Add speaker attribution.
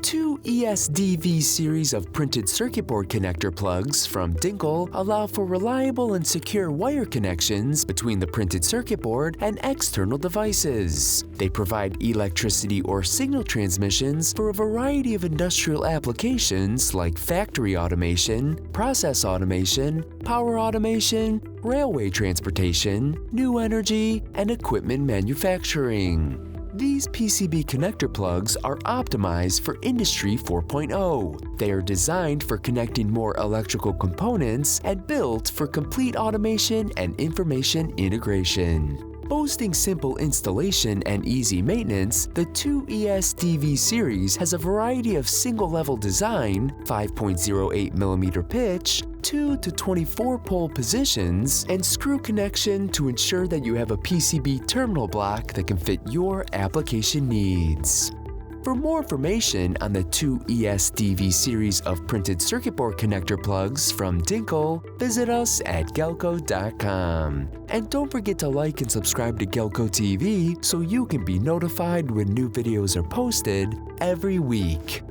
Speaker 1: two ESDV series of printed circuit board connector plugs from DINKLE allow for reliable and secure wire connections between the printed circuit board and external devices. They provide electricity or signal transmissions for a variety of industrial applications like factory automation, process automation, power automation, railway transportation, new energy, and equipment manufacturing. These PCB connector plugs are optimized for Industry 4.0. They are designed for connecting more electrical components and built for complete automation and information integration. Boasting simple installation and easy maintenance, the 2ESDV series has a variety of single-level design, 5.08mm pitch, 2 to 24 pole positions, and screw connection to ensure that you have a PCB terminal block that can fit your application needs. For more information on the 2ESDV series of printed circuit board connector plugs from DINKLE, visit us at gelco.com. And don't forget to like and subscribe to Gelco TV so you can be notified when new videos are posted every week.